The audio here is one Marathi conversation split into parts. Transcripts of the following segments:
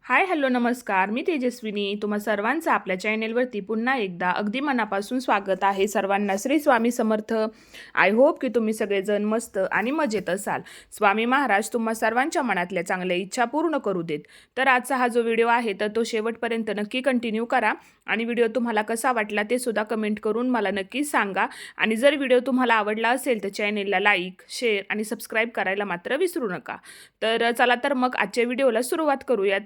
हाय, हॅलो, नमस्कार. मी तेजस्विनी. तुम्हा सर्वांचं आपल्या चॅनेलवरती पुन्हा एकदा अगदी मनापासून स्वागत आहे. सर्वांना श्री स्वामी समर्थ. आय होप की तुम्ही सगळेजण मस्त आणि मजेत असाल. स्वामी महाराज तुम्हा सर्वांच्या मनातल्या चांगल्या इच्छा पूर्ण करू देत. तर आजचा हा जो व्हिडिओ आहे तर तो शेवटपर्यंत नक्की कंटिन्यू करा आणि व्हिडिओ तुम्हाला कसा वाटला ते सुद्धा कमेंट करून मला नक्की सांगा. आणि जर व्हिडिओ तुम्हाला आवडला असेल तर चॅनेलला लाईक, शेअर आणि सबस्क्राईब करायला मात्र विसरू नका. तर चला तर मग आजच्या व्हिडिओला सुरुवात करूयात.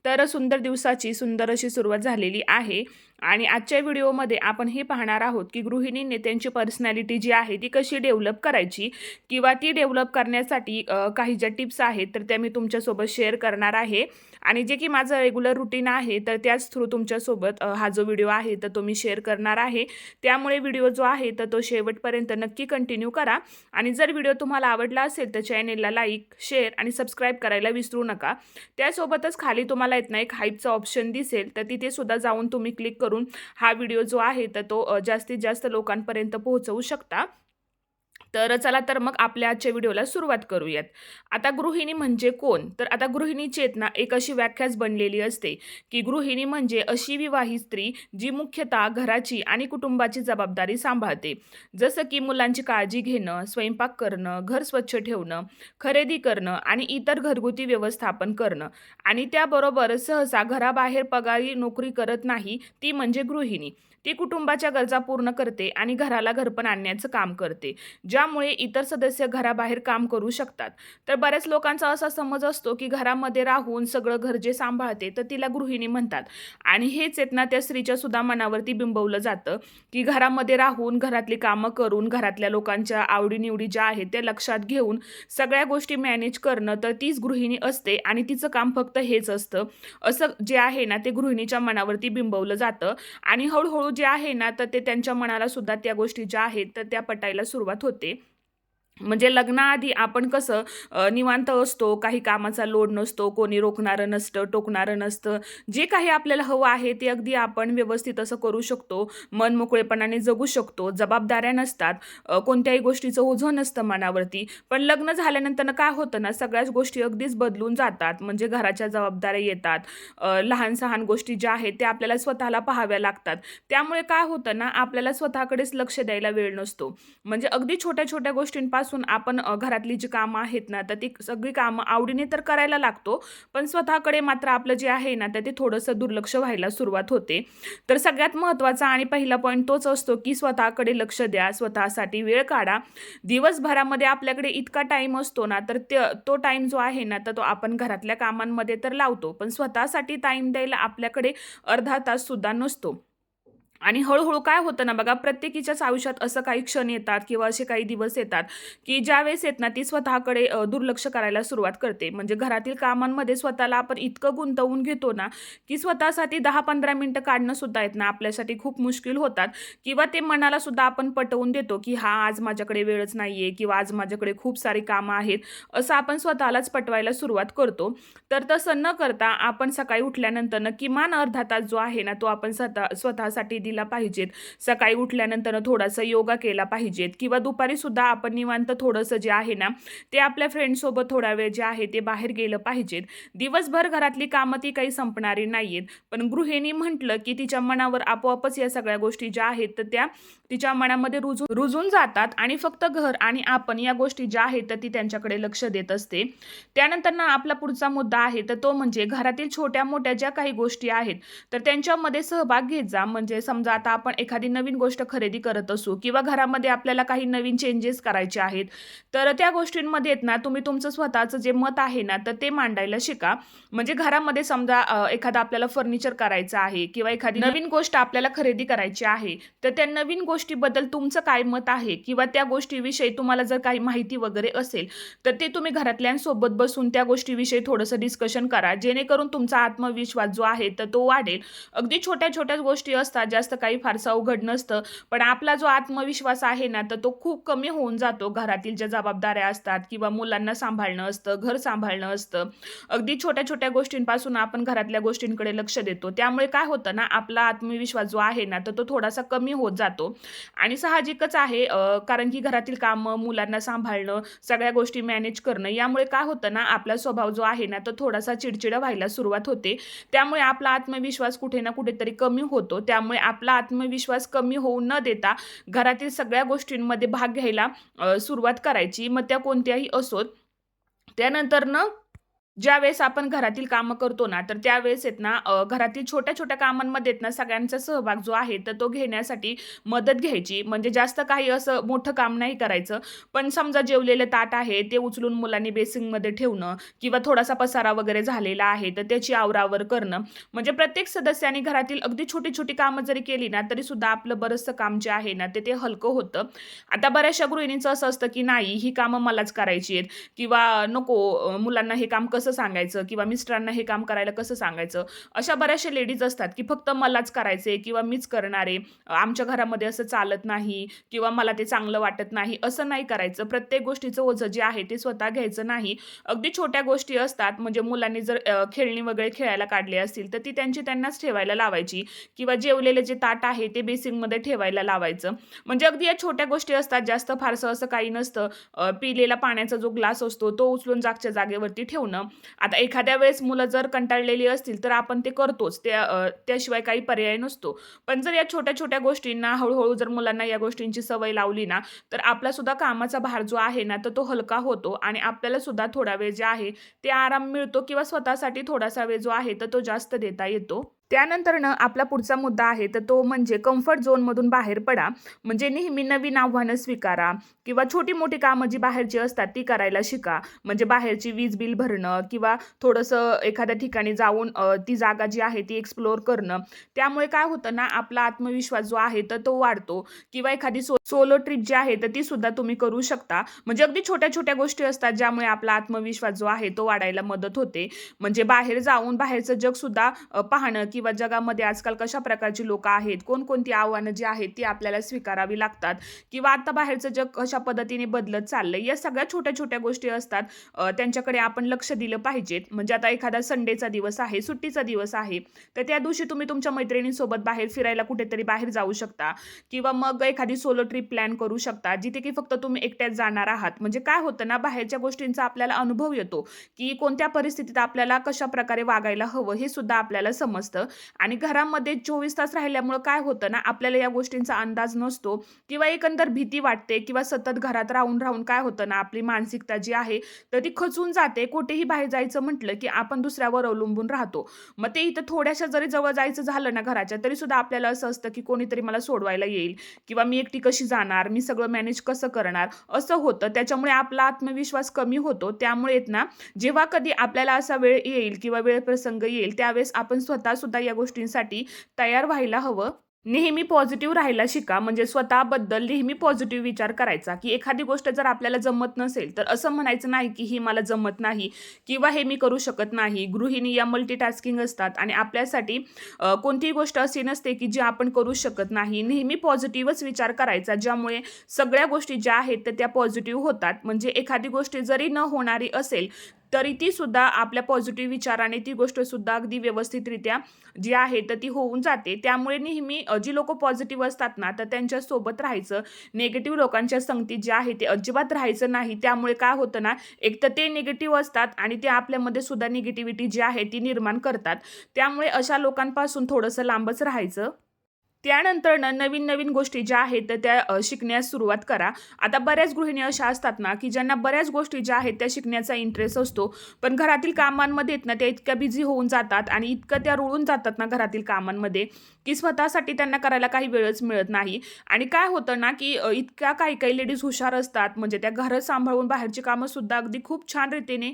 तर सुंदर दिवसाची सुंदर अशी सुरुवात झालेली आहे आणि आजच्या व्हिडिओमध्ये आपण हे पाहणार आहोत की गृहिणींनी त्यांची पर्सनॅलिटी जी आहे ती कशी डेव्हलप करायची किंवा ती डेव्हलप करण्यासाठी काही ज्या टिप्स आहेत तर त्या मी तुमच्यासोबत शेअर करणार आहे. आणि जे की माझं रेग्युलर रुटीन आहे तर त्याच थ्रू तुमच्यासोबत हा जो व्हिडिओ आहे तर तो मी शेअर करणार आहे. त्यामुळे व्हिडिओ जो आहे तर तो शेवटपर्यंत नक्की कंटिन्यू करा. आणि जर व्हिडिओ तुम्हाला आवडला असेल तर चॅनेलला लाईक, शेअर आणि सबस्क्राईब करायला विसरू नका. त्यासोबतच खाली तुम्हाला ना एक हाईपचा ऑप्शन दिसेल तर तिथे सुद्धा जाऊन तुम्ही क्लिक करून हा व्हिडिओ जो आहे तर तो जास्तीत जास्त लोकांपर्यंत पोहोचवू शकता. तर चला तर मग आपल्या आजच्या व्हिडिओला सुरुवात करूयात. आता गृहिणी म्हणजे कोण? तर आता गृहिणीची ना एक अशी व्याख्याच बनलेली असते की गृहिणी म्हणजे अशी विवाहित स्त्री जी मुख्यतः घराची आणि कुटुंबाची जबाबदारी सांभाळते. जसं की मुलांची काळजी घेणं, स्वयंपाक करणं, घर स्वच्छ ठेवणं, खरेदी करणं आणि इतर घरगुती व्यवस्थापन करणं. आणि त्याबरोबर सहसा घराबाहेर पगारी नोकरी करत नाही ती म्हणजे गृहिणी. ती कुटुंबाच्या गरजा पूर्ण करते आणि घराला घरपण आणण्याचं काम करते, ज्यामुळे इतर सदस्य घराबाहेर काम करू शकतात. तर बऱ्याच लोकांचा असा समज असतो की घरामध्ये राहून सगळं घर जे सांभाळते तर तिला गृहिणी म्हणतात. आणि हेच ना त्या स्त्रीच्या सुद्धा मनावरती बिंबवलं जातं की घरामध्ये राहून घरातली कामं करून घरातल्या लोकांच्या आवडीनिवडी ज्या आहेत त्या लक्षात घेऊन सगळ्या गोष्टी मॅनेज करणं तर तीच गृहिणी असते आणि तिचं काम फक्त हेच असतं, असं जे आहे ना ते गृहिणीच्या मनावरती बिंबवलं जातं. आणि हळूहळू जे आहे ना तर ते त्यांच्या मनाला सुद्धा त्या गोष्टी ज्या आहेत तर त्या पटायला सुरुवात होते. म्हणजे लग्नाआधी आपण कसं निवांत असतो, काही कामाचा लोड नसतो, कोणी रोखणारं नसतं, टोकणारं नसतं. जे काही आपल्याला हवं आहे ते अगदी आपण व्यवस्थित असं करू शकतो, मनमोकळेपणाने जगू शकतो, जबाबदाऱ्या नसतात, कोणत्याही गोष्टीचं ओझं नसतं मनावरती. पण लग्न झाल्यानंतर काय होतं ना, सगळ्याच गोष्टी अगदीच बदलून जातात. म्हणजे घराच्या जबाबदाऱ्या येतात, लहान-सहान गोष्टी ज्या आहेत त्या आपल्याला स्वतःला पाहाव्या लागतात. त्यामुळे काय होतं ना, आपल्याला स्वतःकडेच लक्ष द्यायला वेळ नसतो. म्हणजे अगदी छोट्या-छोट्या गोष्टींपासून आपण घरातली जी कामं आहेत ना तर ती सगळी कामं आवडीने तर करायला लागतो, पण स्वतःकडे मात्र आपलं जे आहे ना तर ते थोडंसं दुर्लक्ष व्हायला सुरुवात होते. तर सगळ्यात महत्त्वाचा आणि पहिला पॉईंट तोच असतो की स्वतःकडे लक्ष द्या, स्वतःसाठी वेळ काढा. दिवसभरामध्ये आपल्याकडे इतका टाईम असतो ना तर तो टाईम जो आहे ना तर तो आपण घरातल्या कामांमध्ये तर लावतो, पण स्वतःसाठी टाईम द्यायला आपल्याकडे अर्धा तास सुद्धा नसतो. आणि हळूहळू काय होतं ना बघा, प्रत्येकीच्याच आयुष्यात असं काही क्षण येतात किंवा असे काही दिवस येतात की ज्यावेळेस ना ती स्वतःकडे दुर्लक्ष करायला सुरुवात करते. म्हणजे घरातील कामांमध्ये स्वतःला आपण इतकं गुंतवून घेतो ना की स्वतःसाठी 10-15 मिनिटं काढणं सुद्धा ना आपल्यासाठी खूप मुश्किल होतात. किंवा ते मनाला सुद्धा आपण पटवून देतो की हा आज माझ्याकडे वेळच नाहीये किंवा आज माझ्याकडे खूप सारी कामं आहेत, असं आपण स्वतःलाच पटवायला सुरुवात करतो. तर तसं न करता आपण सकाळी उठल्यानंतर किमान अर्धा तास जो आहे ना तो आपण स्वतःसाठी दिला पाहिजेत. सकाळी उठल्यानंतर थोडासा योगा केला पाहिजेत किंवा दुपारी सुद्धा आपण निवांत थोडंसं जे आहे ना ते आपल्या फ्रेंड्ससोबत थोडा वेळ जे आहे ते बाहेर गेलं पाहिजेत. दिवसभर घरातली कामं ती काही संपणारी नाहीयेत, पण गृहिणी म्हटलं की तिच्या मनावर आपोआपच या सगळ्या गोष्टी ज्या आहेत तर त्या तिच्या मनामध्ये रुजून जातात आणि फक्त घर आणि आपण या गोष्टी ज्या आहेत तर ती त्यांच्याकडे लक्ष देत असते. त्यानंतर ना आपला पुढचा मुद्दा आहे तर तो म्हणजे घरातील छोट्या मोठ्या ज्या काही गोष्टी आहेत तर त्यांच्यामध्ये सहभाग घेत जा. म्हणजे समजा आता आपण एखादी नवीन गोष्ट खरेदी करत असू किंवा घरामध्ये आपल्याला काही नवीन चेंजेस करायचे आहेत तर त्या गोष्टींमध्ये ना तुम्ही तुमचं स्वतःचं जे मत आहे ना तर ते मांडायला शिका. म्हणजे घरामध्ये समजा एखादा आपल्याला फर्निचर करायचं आहे किंवा एखादी नवीन गोष्ट आपल्याला खरेदी करायची आहे तर त्या नवीन गोष्टीबद्दल तुमचं काय मत आहे किंवा त्या गोष्टीविषयी तुम्हाला जर काही माहिती वगैरे असेल तर ते तुम्ही घरातल्यांसोबत बसून त्या गोष्टीविषयी थोडंसं डिस्कशन करा, जेणेकरून तुमचा आत्मविश्वास जो आहे तर तो वाढेल. अगदी छोट्या छोट्या गोष्टी असतात, जास्त जास्त काही फारसं अवघड नसतं. पण आपला जो आत्मविश्वास आहे ना, तर तो खूप कमी होऊन जातो. घरातील ज्या जबाबदाऱ्या असतात किंवा मुलांना सांभाळणं असतं, घर सांभाळणं असतं. अगदी छोट्या-छोट्या गोष्टींपासून आपण घरातल्या गोष्टींकडे लक्ष देतो. त्यामुळे काय होतं ना, आपला आत्मविश्वास जो आहे ना, तर तो थोडासा कमी होत जातो आणि साहजिकच आहे कारण की घरातील कामं, मुलांना सांभाळणं, सगळ्या गोष्टी मॅनेज करणं यामुळे काय होतं ना, आपला स्वभाव जो आहे ना, तो थोडासा चिडचिडा व्हायला सुरुवात होते. त्यामुळे आपला आत्मविश्वास कुठे ना कुठेतरी कमी होतो. त्यामुळे आपला आत्मविश्वास कमी होऊ न देता घरातील सगळ्या गोष्टींमध्ये भाग घ्यायला सुरुवात करायची. मग त्या कोणत्याही असोत. त्यानंतर ना ज्यावेळेस आपण घरातील कामं करतो ना, तर त्यावेळेस आहेत ना घरातील छोट्या-छोट्या कामांमध्ये आहेत ना, सगळ्यांचा सहभाग जो आहे, तर तो घेण्यासाठी मदत घ्यायची. म्हणजे जास्त काही असं मोठं काम नाही करायचं. पण समजा जेवलेलं ताट आहे, ते उचलून मुलांनी बेसिनमध्ये ठेवणं किंवा थोडासा पसारा वगैरे झालेला आहे, तर त्याची आवरावर करणं. म्हणजे प्रत्येक सदस्याने घरातील अगदी छोटी-छोटी कामं जरी केली ना, तरीसुद्धा आपलं बरचसं काम जे आहे ना, ते ते हलकं होतं. आता बऱ्याचशा गृहिणींचं असं असतं, की नाही ही कामं मलाच करायची आहेत किंवा नको मुलांना हे काम कसं सांगायचं किंवा मिस्टरांना हे काम करायला कसं सांगायचं. अशा बऱ्याचशा लेडीज असतात, की फक्त मलाच करायचंय किंवा मीच करणार आहे. आमच्या घरामध्ये असं चालत नाही किंवा मला ते चांगलं वाटत नाही, असं नाही करायचं. प्रत्येक गोष्टीचं ओझं जे आहे ते स्वतः घ्यायचं नाही. अगदी छोट्या गोष्टी असतात म्हणजे मुलांनी जर खेळणी वगैरे खेळायला काढली असतील, तर ती त्यांची त्यांनाच ठेवायला लावायची किंवा जेवलेलं जे ताट आहे ते बेसिनमध्ये ठेवायला लावायचं. म्हणजे अगदी या छोट्या गोष्टी असतात, जास्त फारसं असं काही नसतं. पिलेला पाण्याचा जो ग्लास असतो तो उचलून जागच्या जागेवरती ठेवणं. आता एखाद्या वेळेस मुलं जर कंटाळलेली असतील तर आपण ते करतोच. त्याशिवाय काही पर्याय नसतो. पण जर या छोट्या-छोट्या गोष्टींना हळू जर मुलांना या गोष्टींची सवय लावली ना, तर आपला सुद्धा कामाचा भार जो आहे ना, तर तो हलका होतो आणि आपल्याला सुद्धा थोडा वेळ जे आहे ते आराम मिळतो किंवा स्वतःसाठी थोडासा वेळ जो आहे तर तो जास्त देता येतो. त्यानंतरनं आपला पुढचा मुद्दा आहे तर तो म्हणजे कम्फर्ट झोनमधून बाहेर पडा. म्हणजे नेहमी नवीन आव्हानं स्वीकारा किंवा छोटी-मोठी कामं जी बाहेरची असतात ती करायला शिका. म्हणजे बाहेरची वीज बिल भरणं किंवा थोडंसं एखाद्या ठिकाणी जाऊन ती जागा जी आहे ती एक्सप्लोर करणं. त्यामुळे काय होतं ना, आपला आत्मविश्वास जो आहे तर तो वाढतो किंवा एखादी सोलो ट्रिप जी आहे तर ती सुद्धा तुम्ही करू शकता. म्हणजे अगदी छोट्या-छोट्या गोष्टी असतात ज्यामुळे आपला आत्मविश्वास जो आहे तो वाढायला मदत होते. म्हणजे बाहेर जाऊन बाहेरचं जगसुद्धा पाहणं किंवा जगामध्ये आजकाल कशा प्रकारची लोकं आहेत, कोणकोणती आव्हानं जी आहेत ती आपल्याला स्वीकारावी लागतात किंवा आता बाहेरचं जग कशा पद्धतीने बदलत चाललंय, या सगळ्या छोट्या-छोट्या गोष्टी असतात. त्यांच्याकडे आपण लक्ष दिलं पाहिजेत. म्हणजे आता एखादा संडेचा दिवस आहे, सुट्टीचा दिवस आहे, तर त्या दिवशी तुम्ही तुमच्या मैत्रिणींसोबत बाहेर फिरायला कुठेतरी बाहेर जाऊ शकता किंवा मग एखादी सोलो ट्रिप प्लॅन करू शकता, जिथे की फक्त तुम्ही एकट्याच जाणार आहात. म्हणजे काय होतं ना, बाहेरच्या गोष्टींचा आपल्याला अनुभव येतो, की कोणत्या परिस्थितीत आपल्याला कशाप्रकारे वागायला हवं हे सुद्धा आपल्याला समजतं. आणि घरामध्ये 24 तास राहिल्यामुळं काय होतं ना, आपल्याला या गोष्टींचा अंदाज नसतो किंवा एकंदर भीती वाटते किंवा सतत घरात राहून काय होतं ना, आपली मानसिकता जी आहे तर ती खचून जाते. कुठेही बाहेर जायचं म्हटलं, की आपण दुसऱ्यावर अवलंबून राहतो. मग ते इथं थोड्याशा जरी जवळ जायचं झालं ना घराच्या, तरीसुद्धा आपल्याला असं असतं, की कोणीतरी मला सोडवायला येईल किंवा मी एकटी कशी जाणार, मी सगळं मॅनेज कसं करणार, असं होतं. त्याच्यामुळे आपला आत्मविश्वास कमी होतो. त्यामुळे आहेत ना, जेव्हा कधी आपल्याला असा वेळ येईल किंवा वेळ प्रसंग येईल, त्यावेळेस आपण स्वतःसुद्धा या गोष्टींसाठी तयार व्हायला हवं. नेहमी पॉझिटिव्ह राहायला शिका. म्हणजे स्वतःबद्दल नेहमी पॉझिटिव्ह विचार करायचा, की एखादी गोष्ट जर आपल्याला जमत नसेल, तर असं म्हणायचं नाही, की ही मला जमत नाही किंवा हे मी करू शकत नाही. गृहिणी या मल्टीटास्किंग असतात आणि आपल्यासाठी कोणतीही गोष्ट अशी नसते, की जी आपण करू शकत नाही. नेहमी पॉझिटिव्हच विचार करायचा, ज्यामुळे सगळ्या गोष्टी ज्या आहेत तर त्या पॉझिटिव्ह होतात. म्हणजे एखादी गोष्ट जरी न होणारी असेल, तरी ती सुद्धा आपल्या पॉझिटिव्ह विचाराने ती गोष्टसुद्धा अगदी व्यवस्थितरित्या जी आहे तर ती होऊन जाते. त्यामुळे नेहमी जी लोकं पॉझिटिव्ह असतात ना, तर त्यांच्यासोबत राहायचं. निगेटिव्ह लोकांच्या संगतीत जे आहे ते अजिबात राहायचं नाही. त्यामुळे काय होतं ना, एक तर ते निगेटिव्ह असतात आणि ते आपल्यामध्ये सुद्धा निगेटिव्हिटी जी आहे ती निर्माण करतात. त्यामुळे अशा लोकांपासून थोडंसं लांबच राहायचं. त्यानंतरनं नवीन-नवीन गोष्टी ज्या आहेत तर त्या शिकण्यास सुरुवात करा. आता बऱ्याच गृहिणी अशा असतात ना, की ज्यांना बऱ्याच गोष्टी ज्या आहेत त्या शिकण्याचा इंटरेस्ट असतो. पण घरातील कामांमध्ये आहेत ना, त्या इतक्या बिझी होऊन जातात आणि इतकं त्या रुळून जातात ना घरातील कामांमध्ये, की स्वतःसाठी त्यांना करायला काही वेळच मिळत नाही. आणि काय होतं ना, की इतक्या काही-काही लेडीज हुशार असतात, म्हणजे त्या घर सांभाळून बाहेरची कामंसुद्धा अगदी खूप छान रीतीने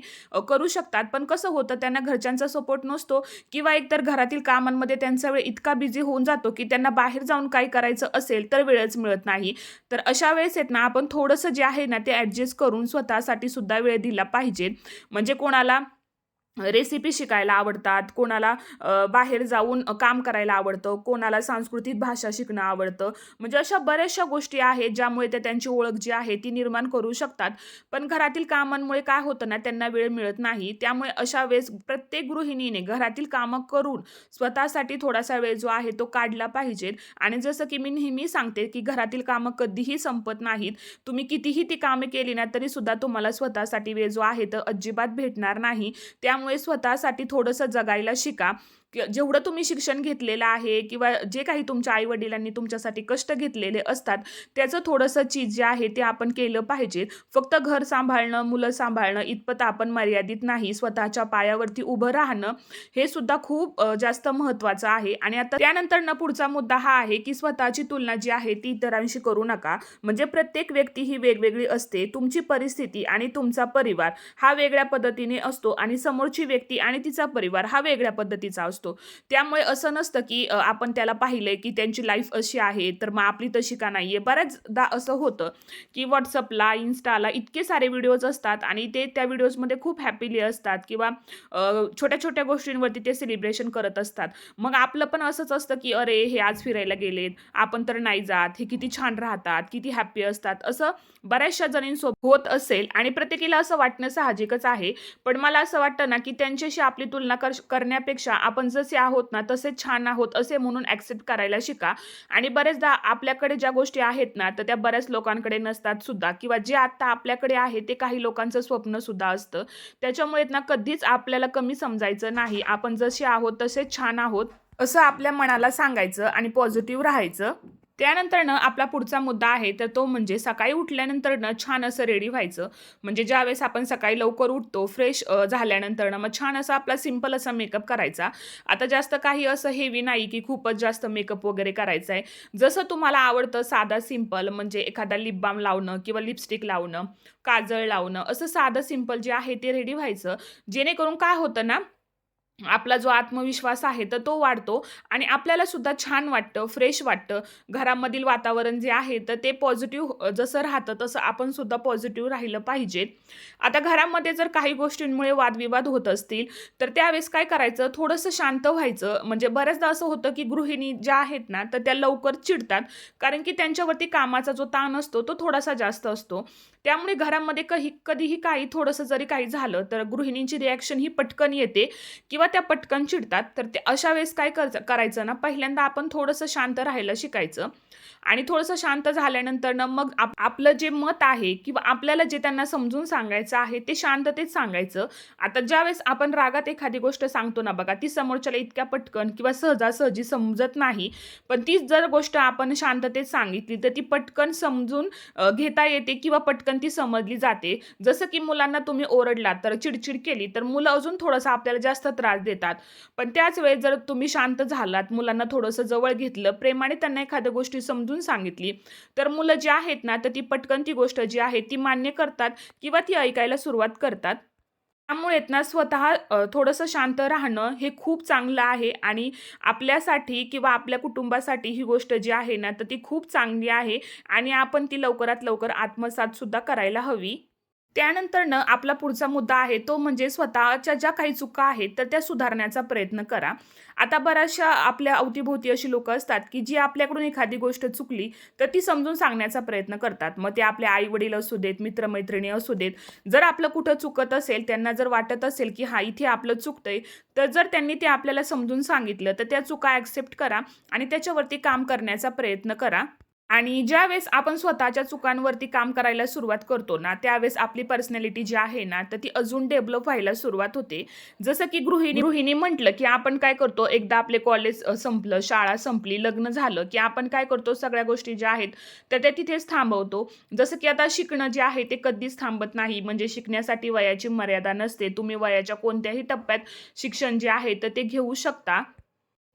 करू शकतात. पण कसं होतं, त्यांना घरच्यांचा सपोर्ट नसतो किंवा एकतर घरातील कामांमध्ये त्यांचा वेळ इतका बिझी होऊन जातो, की त्यांना बाहेर जाऊन काय करायचं असेल तर वेळच मिळत नाही. तर अशा वेळेस आहेत ना, आपण थोडंसं जे आहे ना ते ॲडजस्ट करून स्वतःसाठी सुद्धा वेळ दिला पाहिजे. म्हणजे कोणाला रेसिपी शिकायला आवडतात, कोणाला बाहेर जाऊन काम करायला आवडतं, कोणाला सांस्कृतिक भाषा शिकणं आवडतं. म्हणजे अशा बऱ्याचशा गोष्टी आहेत, ज्यामुळे ते त्यांची ओळख जी आहे ती निर्माण करू शकतात. पण घरातील कामांमुळे काय होतं ना, त्यांना वेळ मिळत नाही. त्यामुळे अशा वेळेस प्रत्येक गृहिणीने घरातील कामं करून स्वतःसाठी थोडासा वेळ जो आहे तो काढला पाहिजे. आणि जसं की मी नेहमी सांगते, की घरातील कामं कधीही संपत नाहीत. तुम्ही कितीही ती कामे केली ना, तरीसुद्धा तुम्हाला स्वतःसाठी वेळ जो आहे तो अजिबात भेटणार नाही. त्यामुळे स्वतःसाठी थोडंसं जगायला शिका. जेवढं तुम्ही शिक्षण घेतलेलं आहे किंवा जे काही तुमच्या आई-वडिलांनी तुमच्यासाठी कष्ट घेतलेले असतात, त्याचं थोडंसं चीज जे आहे ते आपण केलं पाहिजे. फक्त घर सांभाळणं, मुलं सांभाळणं इतपत आपण मर्यादित नाही. स्वतःच्या पायावरती उभं राहणं हे सुद्धा खूप जास्त महत्त्वाचं आहे. आणि आता त्यानंतरनं पुढचा मुद्दा हा आहे, की स्वतःची तुलना जी आहे ती इतरांशी करू नका. म्हणजे प्रत्येक व्यक्ती ही वेगवेगळी असते. तुमची परिस्थिती आणि तुमचा परिवार हा वेगळ्या पद्धतीने असतो आणि समोरची व्यक्ती आणि तिचा परिवार हा वेगळ्या पद्धतीचा असतो. त्यामुळे असं नसतं की आपण त्याला पाहिलंय की त्यांची लाईफ अशी आहे, तर मग आपली तशी का नाहीये. बऱ्याचदा असं होतं की WhatsAppला, Instaला इतके सारे व्हिडिओज असतात आणि ते त्या व्हिडिओजमध्ये खूप हॅपीली असतात किंवा छोट्या-छोट्या गोष्टींवरती ते सेलिब्रेशन करत असतात. मग आपलं पण असंच असतं की अरे, हे आज फिरायला गेलेत, आपण तर नाही जात, हे किती छान राहतात, किती हॅपी असतात. असं बऱ्याचशा जणींसोबत होत असेल आणि प्रत्येकीला असं वाटणं साहजिकच आहे. पण मला असं वाटतं ना, की त्यांच्याशी आपली तुलना करण्यापेक्षा आपण जसे आहोत ना, तसेच छान आहोत असे म्हणून ॲक्सेप्ट करायला शिका. आणि बरेचदा आपल्याकडे ज्या गोष्टी आहेत ना, तर त्या बऱ्याच लोकांकडे नसतात सुद्धा किंवा जे आता आपल्याकडे आहे ते काही लोकांचं स्वप्न सुद्धा असतं. त्याच्यामुळे ना कधीच आपल्याला कमी समजायचं नाही. आपण जसे आहोत तसेच छान आहोत, असं आपल्या मनाला सांगायचं आणि पॉझिटिव्ह राहायचं. त्यानंतरनं आपला पुढचा मुद्दा आहे, तर तो म्हणजे सकाळी उठल्यानंतरनं छान असं रेडी व्हायचं. म्हणजे ज्यावेळेस आपण सकाळी लवकर उठतो, फ्रेश झाल्यानंतरनं मग छान असा आपला सिंपल असा मेकअप करायचा. आता जास्त काही असं हेवी नाही, की खूपच जास्त मेकअप वगैरे करायचा आहे. जसं तुम्हाला आवडतं साधा सिंपल म्हणजे एखादा लिप बाल्म लावणं किंवा लिपस्टिक लावणं, काजळ लावणं, असं साधं सिंपल जे आहे ते रेडी व्हायचं. जेणेकरून काय होतं ना, आपला जो आत्मविश्वास आहे तर तो वाढतो आणि आपल्याला सुद्धा छान वाटतं, फ्रेश वाटतं. घरामधील वातावरण जे आहे तर ते पॉझिटिव्ह जसं राहतं तसं आपण सुद्धा पॉझिटिव्ह राहिलं पाहिजे. आता घरामध्ये जर काही गोष्टींमुळे वादविवाद होत असतील, तर त्यावेळेस काय करायचं, थोडंसं शांत व्हायचं. म्हणजे बऱ्याचदा असं होतं, की गृहिणी ज्या आहेत ना, तर त्या लवकर चिडतात. कारण की त्यांच्यावरती कामाचा जो ताण असतो तो थोडासा जास्त असतो. त्यामुळे घरामध्ये कधीही काही थोडंसं जरी काही झालं, तर गृहिणींची रिएक्शन ही पटकन येते किंवा त्या पटकन चिडतात. तर ते अशा वेळेस काय करायचं ना, पहिल्यांदा आपण थोडंसं शांत राहायला शिकायचं आणि थोडंसं शांत झाल्यानंतर मग आपलं जे मत आहे किंवा आपल्याला जे त्यांना समजून सांगायचं आहे ते शांततेत सांगायचं. आता ज्यावेळेस आपण रागात एखादी गोष्ट सांगतो ना बघा, ती समोरच्याला इतक्या पटकन किंवा सहजासहजी समजत नाही. पण तीच जर गोष्ट आपण शांततेत सांगितली, तर ती पटकन समजून घेता येते किंवा पटकन ती समजली जाते. जसं की मुलांना तुम्ही ओरडलात, तर चिडचिड केली, तर मुलं अजून थोडंसं आपल्याला जास्त त्रास देतात. पण त्याच वेळेस जर तुम्ही शांत झालात, मुलांना थोडंसं जवळ घेतलं, प्रेमाने त्यांना एखाद्या गोष्टी समजून सांगितली, तर मुलं जी आहेत ना, तर ती पटकन ती गोष्ट जी आहे ती मान्य करतात किंवा ती ऐकायला सुरुवात करतात. त्यामुळे ना स्वतः थोडंसं शांत राहणं हे खूप चांगलं आहे आणि आपल्यासाठी किंवा आपल्या कुटुंबासाठी ही गोष्ट जी आहे ना, तर ती खूप चांगली आहे आणि आपण ती लवकरात लवकर आत्मसात सुद्धा करायला हवी. त्यानंतरनं आपला पुढचा मुद्दा आहे तो म्हणजे स्वतःच्या ज्या काही चुका आहेत तर त्या सुधारण्याचा प्रयत्न करा. आता बऱ्याचशा आपल्या अवतीभोवती अशी लोकं असतात, की जी आपल्याकडून एखादी गोष्ट चुकली तर ती समजून सांगण्याचा प्रयत्न करतात. मग ते आपले आई-वडील असू देत, मित्र असू देत. जर आपलं कुठं चुकत असेल, त्यांना जर वाटत असेल, की हां, इथे आपलं चुकतंय, तर जर त्यांनी ते आपल्याला समजून सांगितलं, तर त्या चुका ॲक्सेप्ट करा आणि त्याच्यावरती काम करण्याचा प्रयत्न करा. आणि ज्यावेळेस आपण स्वतःच्या चुकांवरती काम करायला सुरुवात करतो ना, त्यावेळेस आपली पर्सनॅलिटी जी आहे ना, तर ती अजून डेव्हलप व्हायला सुरुवात होते. जसं की गृहिणी म्हटलं, की आपण काय करतो, एकदा आपले कॉलेज संपलं, शाळा संपली, लग्न झालं, की आपण काय करतो, सगळ्या गोष्टी ज्या आहेत, तर त्या तिथेच थांबवतो. जसं की आता शिकणं जे आहे, ते कधीच थांबत नाही. म्हणजे शिकण्यासाठी वयाची मर्यादा नसते. तुम्ही वयाच्या कोणत्याही टप्प्यात शिक्षण जे आहे, तर ते घेऊ शकता.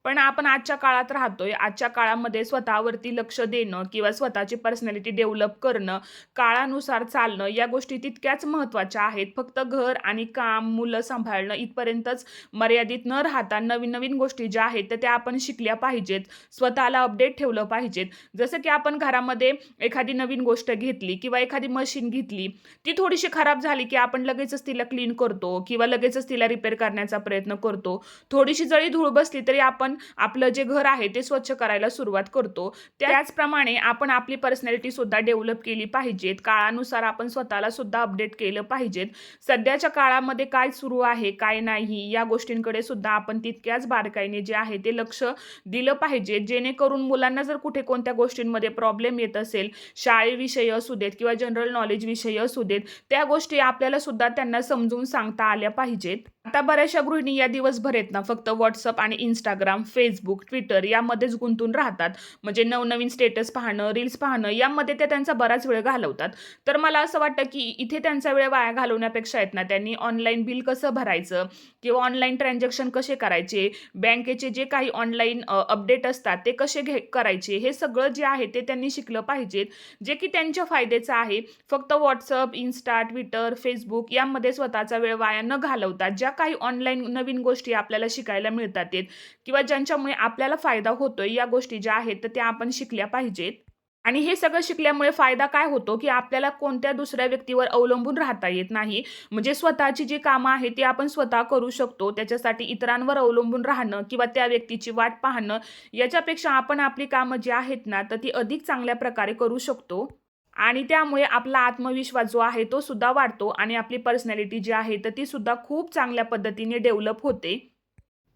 पण आपण आजच्या काळात राहतोय. आजच्या काळामध्ये स्वतःवरती लक्ष देणं किंवा स्वतःची पर्सनॅलिटी डेव्हलप करणं, काळानुसार चालणं या गोष्टी तितक्याच महत्त्वाच्या आहेत. फक्त घर आणि काम, मुलं सांभाळणं इथपर्यंतच मर्यादित न राहता नवीन-नवीन गोष्टी ज्या आहेत तर त्या आपण शिकल्या पाहिजेत. स्वतःला अपडेट ठेवलं पाहिजेत. जसं की आपण घरामध्ये एखादी नवीन गोष्ट घेतली किंवा एखादी मशीन घेतली, ती थोडीशी खराब झाली की आपण लगेचच तिला क्लीन करतो किंवा लगेचच तिला रिपेअर करण्याचा प्रयत्न करतो. थोडीशी जरी धूळ बसली तरी आपण आपलं जे घर आहे ते स्वच्छ करायला सुरुवात करतो. त्याचप्रमाणे आपण आपली पर्सनॅलिटी सुद्धा डेव्हलप केली पाहिजेत. काळानुसार आपण स्वतःला सुद्धा अपडेट केलं पाहिजेत. सध्याच्या काळामध्ये काय सुरू आहे, काय नाही या गोष्टींकडे सुद्धा आपण तितक्याच बारकाईने जे आहे ते लक्ष दिलं पाहिजे. जेणेकरून मुलांना जर कुठे कोणत्या गोष्टींमध्ये प्रॉब्लेम येत असेल, शाळेविषयी असू देत किंवा जनरल नॉलेज विषयी असू देत, त्या गोष्टी आपल्याला सुद्धा त्यांना समजून सांगता आल्या पाहिजेत. आता बऱ्याचशा गृहिणी या दिवसभर आहेत ना फक्त WhatsApp आणि Instagram, Facebook, Twitter यामध्येच गुंतून राहतात. म्हणजे नवनवीन स्टेटस पाहणं, रील्स पाहणं यामध्ये ते त्यांचा बराच वेळ घालवतात. तर मला असं वाटतं की इथे त्यांचा वेळ वाया घालवण्यापेक्षा आहेत ना त्यांनी ऑनलाईन बिल कसं भरायचं किंवा ऑनलाईन ट्रान्झॅक्शन कसे करायचे, बँकेचे जे काही ऑनलाईन अपडेट असतात ते कसे करायचे, हे सगळं जे आहे ते त्यांनी शिकलं पाहिजेत. जे की त्यांच्या फायद्याचं आहे. फक्त WhatsApp, Insta, Twitter, Facebook यामध्ये स्वतःचा वेळ वाया न घालवता ज्या काही ऑनलाईन नवीन गोष्टी आपल्याला शिकायला मिळतात आहेत किंवा ज्यांच्यामुळे आपल्याला फायदा होतोय या गोष्टी ज्या आहेत तर त्या आपण शिकल्या पाहिजेत. आणि हे सगळं शिकल्यामुळे फायदा काय होतो, की आपल्याला कोणत्या दुसऱ्या व्यक्तीवर अवलंबून राहता येत नाही. म्हणजे स्वतःची जी कामं आहेत ती आपण स्वतः करू शकतो. त्याच्यासाठी इतरांवर अवलंबून राहणं किंवा त्या व्यक्तीची वाट पाहणं याच्यापेक्षा आपण आपली कामं जी आहेत ना, तर ती अधिक चांगल्या प्रकारे करू शकतो. आणि त्यामुळे आपला आत्मविश्वास जो आहे तो सुद्धा वाढतो आणि आपली पर्सनॅलिटी जी आहे तर ती सुद्धा खूप चांगल्या पद्धतीने डेव्हलप होते.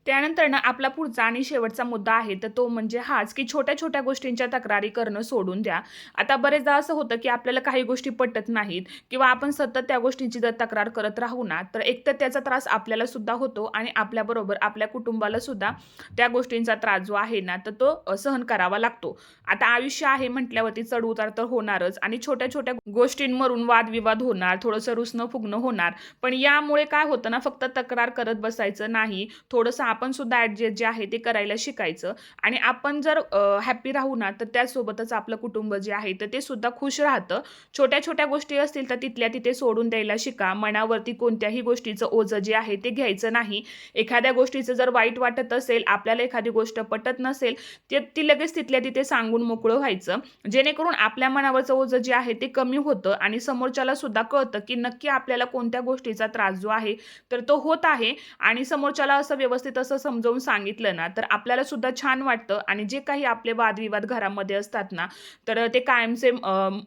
त्यानंतर ना आपला पुढचा आणि शेवटचा मुद्दा आहे तर तो म्हणजे हाच, की छोट्या-छोट्या गोष्टींच्या तक्रारी करणं सोडून द्या. आता बरेचदा असं होतं, की आपल्याला काही गोष्टी पटत नाहीत किंवा आपण सतत त्या गोष्टींची जर तक्रार करत राहू ना, तर एकतर त्याचा त्रास आपल्याला सुद्धा होतो आणि आपल्याबरोबर आपल्या कुटुंबाला सुद्धा त्या गोष्टींचा त्रास जो आहे ना, तर तो सहन करावा लागतो. आता आयुष्य आहे म्हटल्यावरती चढ-उतार तर होणारच आणि छोट्या-छोट्या गोष्टींवरून वादविवाद होणार, थोडंसं रुसणं-फुगणं होणार. पण यामुळे काय होतं ना, फक्त तक्रार करत बसायचं नाही. थोडंसं आपण सुद्धा ॲडजस्ट जे आहे ते करायला शिकायचं आणि आपण जर हॅपी राहू ना, तर त्यासोबतच आपलं कुटुंब जे आहे तर ते सुद्धा खुश राहतं. छोट्या-छोट्या गोष्टी असतील तर तिथल्या तिथे सोडून द्यायला शिका. मनावरती कोणत्याही गोष्टीचं ओझं जे आहे ते घ्यायचं नाही. एखाद्या गोष्टीचं जर वाईट वाटत असेल, आपल्याला एखादी गोष्ट पटत नसेल, ती लगेच तिथल्या तिथे सांगून मोकळं व्हायचं. जेणेकरून आपल्या मनावरचं ओझं जे आहे ते कमी होतं आणि समोरच्याला सुद्धा कळतं, की नक्की आपल्याला कोणत्या गोष्टीचा त्रास जो आहे तर तो होत आहे आणि समोरच्याला असं व्यवस्थित असं समजावून सांगितलं ना, तर आपल्याला सुद्धा छान वाटतं आणि जे काही आपले वादविवाद घरामध्ये असतात ना, तर ते कायमचे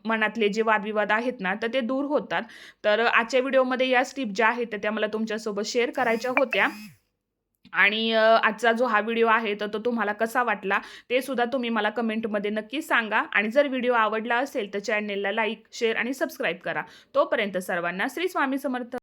मनातले जे वादविवाद आहेत ना, तर ते दूर होतात. तर आजच्या व्हिडिओमध्ये या टिप ज्या आहेत, तर त्या मला तुमच्यासोबत शेअर करायच्या होत्या. आणि आजचा जो हा व्हिडिओ आहे, तर तो तुम्हाला कसा वाटला, ते सुद्धा तुम्ही मला कमेंटमध्ये नक्की सांगा. आणि जर व्हिडिओ आवडला असेल, तर चॅनेलला लाईक, शेअर आणि सबस्क्राईब करा. तोपर्यंत सर्वांना श्री स्वामी समर्थ.